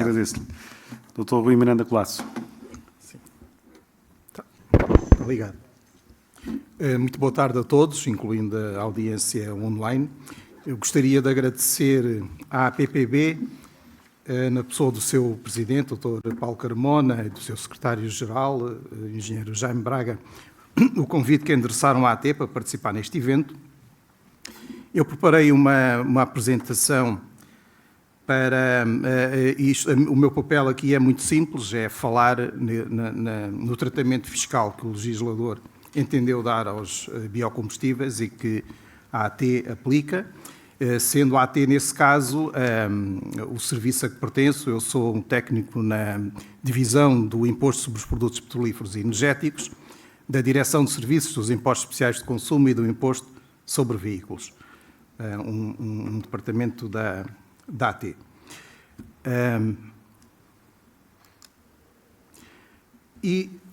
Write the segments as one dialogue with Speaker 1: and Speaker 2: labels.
Speaker 1: Agradeço-lhe. Dr. Rui Miranda Colasso.
Speaker 2: Obrigado. Muito boa tarde a todos, incluindo a audiência online. Eu gostaria de agradecer à APPB, na pessoa do seu presidente, Dr. Paulo Carmona, e do seu secretário-geral, engenheiro Jaime Braga, o convite que endereçaram à AT para participar neste evento. Eu preparei uma apresentação para isto. O meu papel aqui é muito simples, é falar no tratamento fiscal que o legislador entendeu dar aos biocombustíveis e que a AT aplica, sendo a AT, nesse caso, o serviço a que pertenço. Eu sou um técnico na divisão do Imposto sobre os Produtos Petrolíferos e Energéticos, da Direção de Serviços dos Impostos Especiais de Consumo e do Imposto sobre Veículos, um departamento da AT.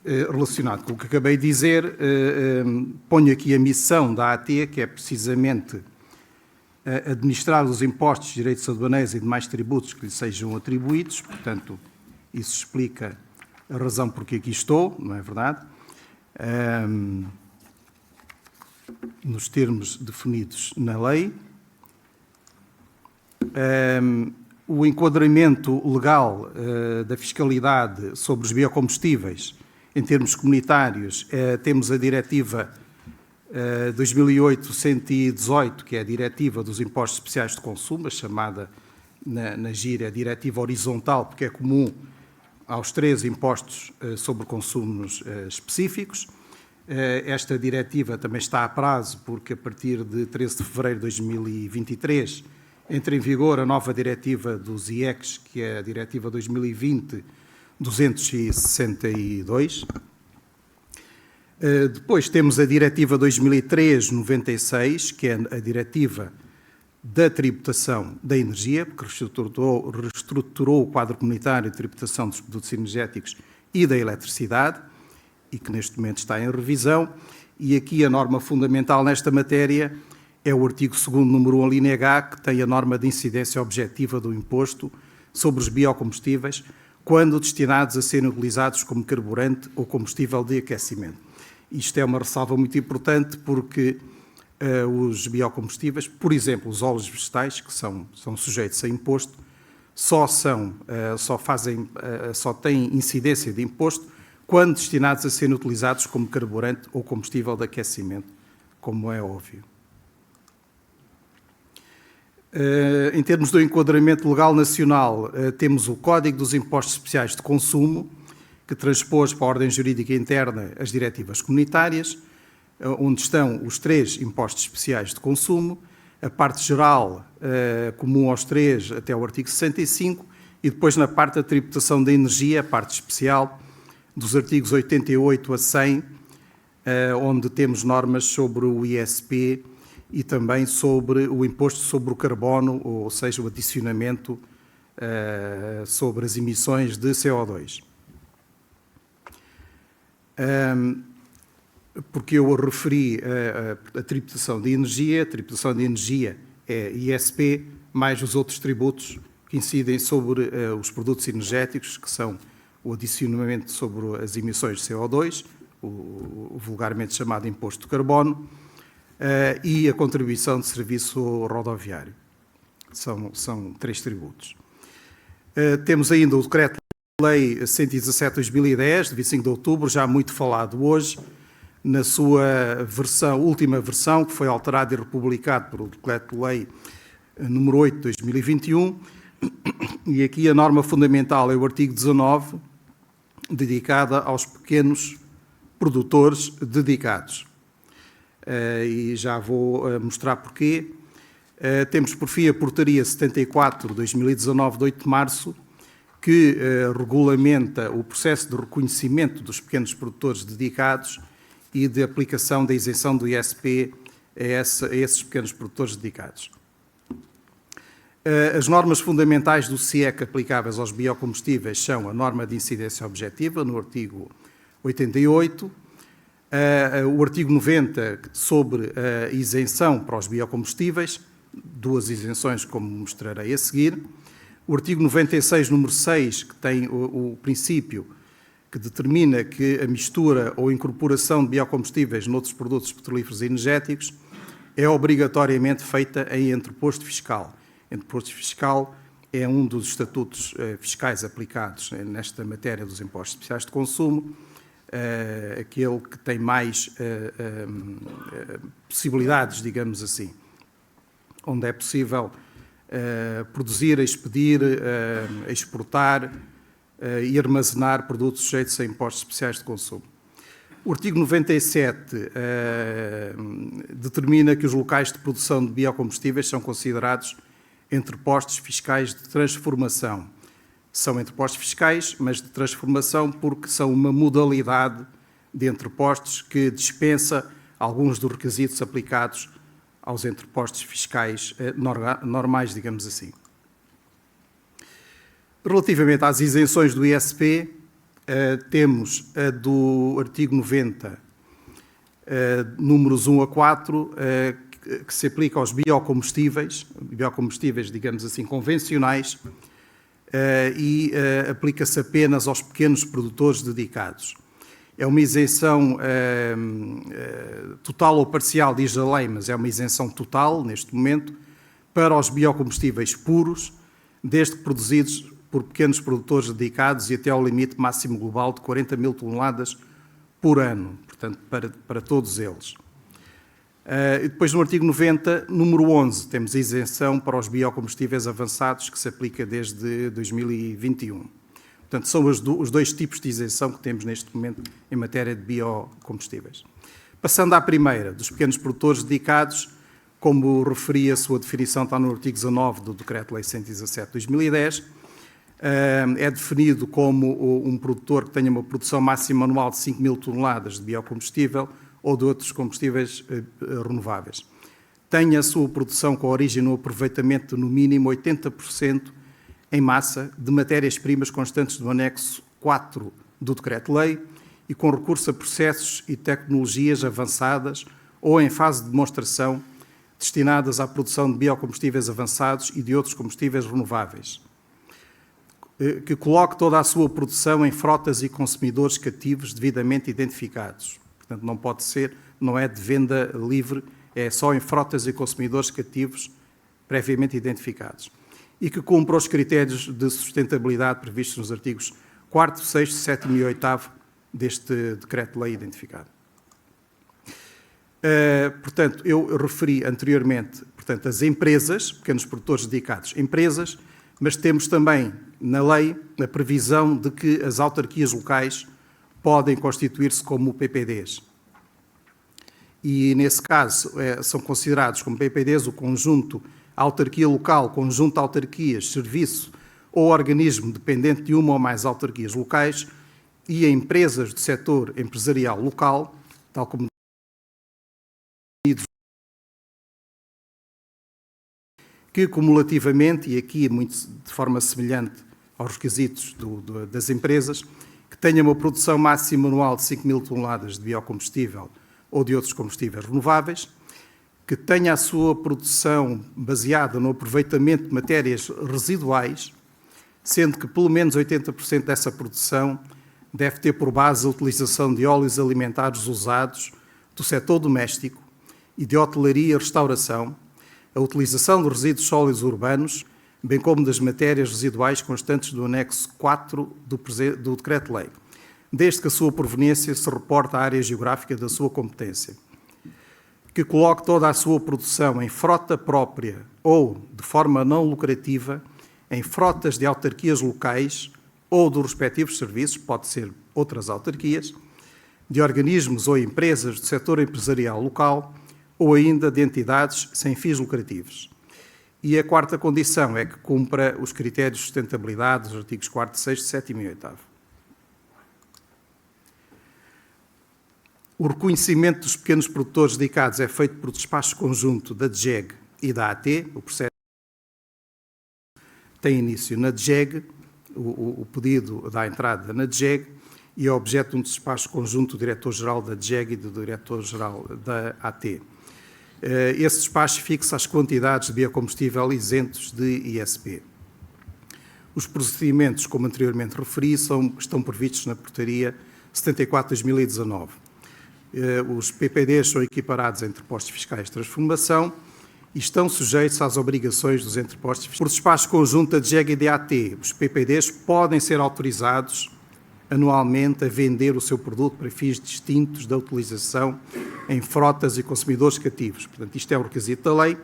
Speaker 2: Relacionado com o que acabei de dizer, ponho aqui a missão da AT, que é precisamente administrar os impostos, direitos aduaneiros e demais tributos que lhe sejam atribuídos. Portanto, isso explica a razão por que aqui estou, não é verdade? Nos termos definidos na lei. O enquadramento legal da fiscalidade sobre os biocombustíveis, em termos comunitários, temos a Diretiva 2008-118, que é a Diretiva dos Impostos Especiais de Consumo, chamada na gíria Diretiva Horizontal, porque é comum aos 3 impostos sobre consumos específicos. Esta diretiva também está a prazo, porque a partir de 13 de fevereiro de 2023 entra em vigor a nova diretiva dos IECs, que é a Diretiva 2020-262. Depois temos a Diretiva 2003-96, que é a Diretiva da Tributação da Energia, que reestruturou o quadro comunitário de tributação dos produtos energéticos e da eletricidade, e que neste momento está em revisão. E aqui a norma fundamental nesta matéria é o artigo 2º, número 1, a linha H, que tem a norma de incidência objetiva do imposto sobre os biocombustíveis, quando destinados a serem utilizados como carburante ou combustível de aquecimento. Isto é uma ressalva muito importante, porque os biocombustíveis, por exemplo, os óleos vegetais, que são sujeitos a imposto, só têm incidência de imposto quando destinados a serem utilizados como carburante ou combustível de aquecimento, como é óbvio. Em termos do enquadramento legal nacional, temos o Código dos Impostos Especiais de Consumo, que transpôs para a ordem jurídica interna as diretivas comunitárias, onde estão os 3 impostos especiais de consumo, a parte geral comum aos 3 até o artigo 65, e depois na parte da tributação da energia, a parte especial, dos artigos 88 a 100, onde temos normas sobre o ISP e também sobre o imposto sobre o carbono, ou seja, o adicionamento sobre as emissões de CO2. Porque eu referi a tributação de energia. A tributação de energia é ISP, mais os outros tributos que incidem sobre os produtos energéticos, que são o adicionamento sobre as emissões de CO2, o vulgarmente chamado imposto de carbono, e a contribuição de serviço rodoviário. São 3 tributos. Temos ainda o Decreto-Lei 117/2010, de 25 de outubro, já muito falado hoje, na sua última versão, que foi alterado e republicado por o Decreto-Lei número 8 de 2021, e aqui a norma fundamental é o artigo 19, dedicada aos pequenos produtores dedicados. E já vou mostrar porquê. Temos, por fim, a Portaria 74 de 2019, de 8 de março, que regulamenta o processo de reconhecimento dos pequenos produtores dedicados e de aplicação da isenção do ISP a esses pequenos produtores dedicados. As normas fundamentais do CIEC aplicáveis aos biocombustíveis são a norma de incidência objetiva, no artigo 88, o artigo 90 sobre a isenção para os biocombustíveis, 2 isenções, como mostrarei a seguir, O artigo 96, número 6, que tem o princípio que determina que a mistura ou incorporação de biocombustíveis noutros produtos petrolíferos e energéticos é obrigatoriamente feita em entreposto fiscal. Entreposto fiscal é um dos estatutos fiscais aplicados nesta matéria dos impostos especiais de consumo, aquele que tem mais possibilidades, digamos assim, onde é possível produzir, expedir, exportar e armazenar produtos sujeitos a impostos especiais de consumo. O artigo 97 determina que os locais de produção de biocombustíveis são considerados entrepostos fiscais de transformação. São entrepostos fiscais, mas de transformação porque são uma modalidade de entrepostos que dispensa alguns dos requisitos aplicados aos entrepostos fiscais normais, digamos assim. Relativamente às isenções do ISP, temos a do artigo 90, números 1 a 4, que se aplica aos biocombustíveis, digamos assim, convencionais, e aplica-se apenas aos pequenos produtores dedicados. É uma isenção total ou parcial, diz a lei, mas é uma isenção total, neste momento, para os biocombustíveis puros, desde que produzidos por pequenos produtores dedicados e até ao limite máximo global de 40 mil toneladas por ano, portanto, para todos eles. E depois, no artigo 90, número 11, temos a isenção para os biocombustíveis avançados, que se aplica desde 2021. Portanto, são os dois tipos de isenção que temos neste momento em matéria de biocombustíveis. Passando à primeira, dos pequenos produtores dedicados, como referi, a sua definição está no artigo 19 do Decreto-Lei 117 de 2010, é definido como um produtor que tenha uma produção máxima anual de 5 mil toneladas de biocombustível ou de outros combustíveis renováveis. Tenha a sua produção com origem no aproveitamento de, no mínimo, 80% em massa de matérias-primas constantes do anexo 4 do Decreto-Lei e com recurso a processos e tecnologias avançadas ou em fase de demonstração destinadas à produção de biocombustíveis avançados e de outros combustíveis renováveis, que coloque toda a sua produção em frotas e consumidores cativos devidamente identificados. Portanto, não pode ser, não é de venda livre, é só em frotas e consumidores cativos previamente identificados. E que cumpra os critérios de sustentabilidade previstos nos artigos 4º, 6º, 7º e 8º deste Decreto-Lei identificado. Portanto, eu referi anteriormente, portanto, as empresas, pequenos produtores dedicados, empresas, mas temos também na lei a previsão de que as autarquias locais podem constituir-se como PPDs. E, nesse caso, são considerados como PPDs o conjunto autarquia local, conjunto de autarquias, serviço ou organismo dependente de uma ou mais autarquias locais e a empresas do setor empresarial local, tal como que cumulativamente, e aqui muito de forma semelhante aos requisitos das empresas, que tenha uma produção máxima anual de 5 mil toneladas de biocombustível ou de outros combustíveis renováveis, que tenha a sua produção baseada no aproveitamento de matérias residuais, sendo que pelo menos 80% dessa produção deve ter por base a utilização de óleos alimentares usados do setor doméstico e de hotelaria e restauração, a utilização de resíduos sólidos urbanos, bem como das matérias residuais constantes do anexo 4 do Decreto-Lei, desde que a sua proveniência se reporte à área geográfica da sua competência. Que coloque toda a sua produção em frota própria ou, de forma não lucrativa, em frotas de autarquias locais ou dos respectivos serviços, pode ser outras autarquias, de organismos ou empresas do setor empresarial local ou ainda de entidades sem fins lucrativos. E a quarta condição é que cumpra os critérios de sustentabilidade dos artigos 4º, 6º, 7º e 8º. O reconhecimento dos pequenos produtores dedicados é feito por despacho conjunto da DGEG e da AT. O processo tem início na DGEG, o pedido dá entrada na DGEG e é objeto de um despacho conjunto do Diretor-Geral da DGEG e do Diretor-Geral da AT. Esse despacho fixa as quantidades de biocombustível isentos de ISP. Os procedimentos, como anteriormente referi, estão previstos na Portaria 74/2019. Os PPDs são equiparados a entrepostos fiscais de transformação e estão sujeitos às obrigações dos entrepostos fiscais. Por despacho conjunto da DGEG e DAT, os PPDs podem ser autorizados anualmente a vender o seu produto para fins distintos da utilização em frotas e consumidores cativos. Portanto, isto é o requisito da lei.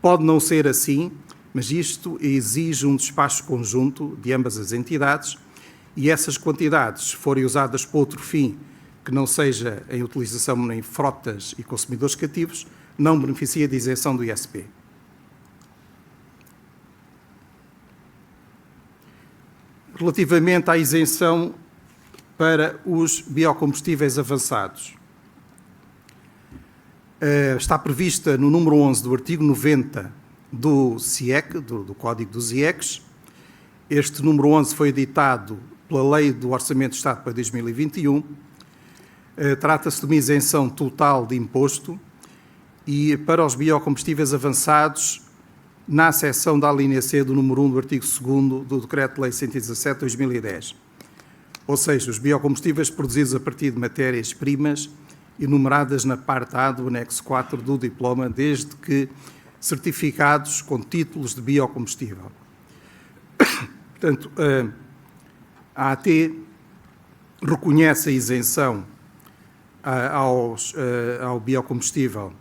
Speaker 2: Pode não ser assim, mas isto exige um despacho conjunto de ambas as entidades e essas quantidades, se forem usadas para outro fim que não seja em utilização em frotas e consumidores cativos, não beneficia de isenção do ISP. Relativamente à isenção para os biocombustíveis avançados, está prevista no número 11 do artigo 90 do CIEC, do Código dos IECs. Este número 11 foi editado pela Lei do Orçamento de Estado para 2021. Trata-se de uma isenção total de imposto e para os biocombustíveis avançados, na seção da alínea C do número 1 do artigo 2º do Decreto-Lei 117/2010. Ou seja, os biocombustíveis produzidos a partir de matérias-primas enumeradas na parte A do anexo 4 do diploma, desde que certificados com títulos de biocombustível. Portanto, a AT reconhece a isenção ao biocombustível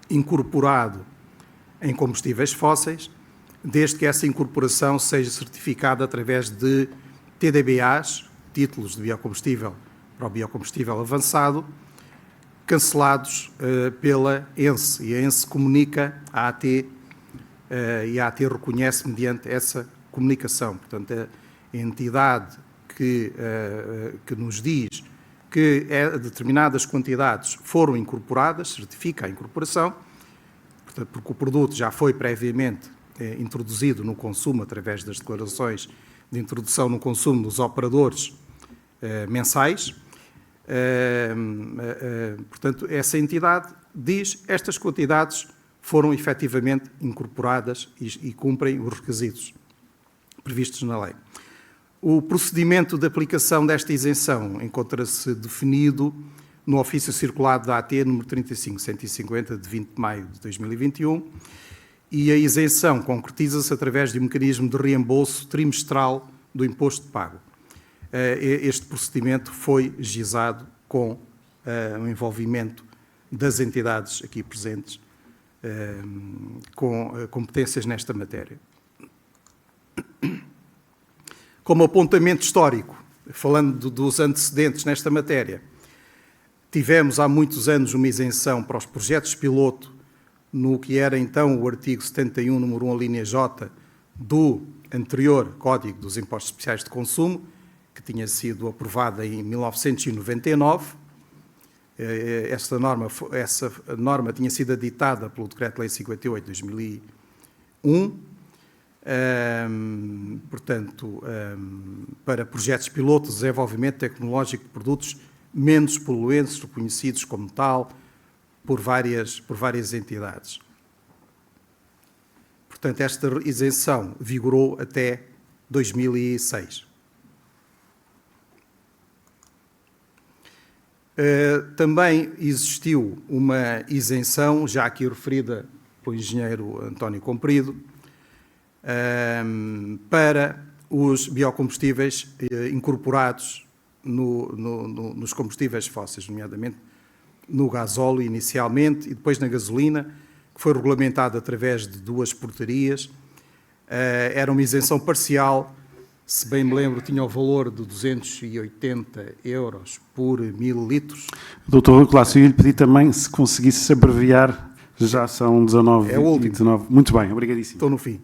Speaker 2: incorporado em combustíveis fósseis, desde que essa incorporação seja certificada através de TDBAs, títulos de biocombustível para o biocombustível avançado, cancelados pela ENSE. E a ENSE comunica à AT e a AT reconhece mediante essa comunicação. Portanto, a entidade que nos diz que determinadas quantidades foram incorporadas, certifica a incorporação, portanto, porque o produto já foi previamente introduzido no consumo através das declarações de introdução no consumo dos operadores mensais. Portanto, essa entidade diz que estas quantidades foram efetivamente incorporadas e cumprem os requisitos previstos na lei. O procedimento de aplicação desta isenção encontra-se definido no ofício circulado da AT número 35.150 de 20 de maio de 2021 e a isenção concretiza-se através de um mecanismo de reembolso trimestral do imposto pago. Este procedimento foi gizado com o envolvimento das entidades aqui presentes com competências nesta matéria. Como apontamento histórico, falando dos antecedentes nesta matéria, tivemos há muitos anos uma isenção para os projetos piloto no que era então o artigo 71, número 1, a linha J, do anterior Código dos Impostos Especiais de Consumo, que tinha sido aprovada em 1999. Essa norma tinha sido editada pelo Decreto-Lei 58 de 2001, portanto, para projetos pilotos de desenvolvimento tecnológico de produtos menos poluentes, reconhecidos como tal por várias entidades. Portanto, esta isenção vigorou até 2006. Também existiu uma isenção, já aqui referida pelo engenheiro António Comprido, para os biocombustíveis incorporados nos combustíveis fósseis, nomeadamente no gasóleo inicialmente e depois na gasolina, que foi regulamentado através de 2 portarias. Era uma isenção parcial, se bem me lembro, tinha o valor de 280 euros por 1000 litros.
Speaker 1: Dr. Rui Colasso, eu lhe pedi também se conseguisse abreviar, já são 19 e 19. Muito bem, obrigadíssimo.
Speaker 2: Estou no fim.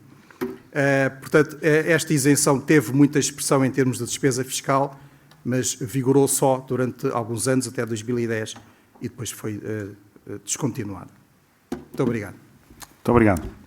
Speaker 2: Portanto, esta isenção teve muita expressão em termos de despesa fiscal, mas vigorou só durante alguns anos, até 2010, e depois foi descontinuada. Muito obrigado.
Speaker 1: Muito obrigado.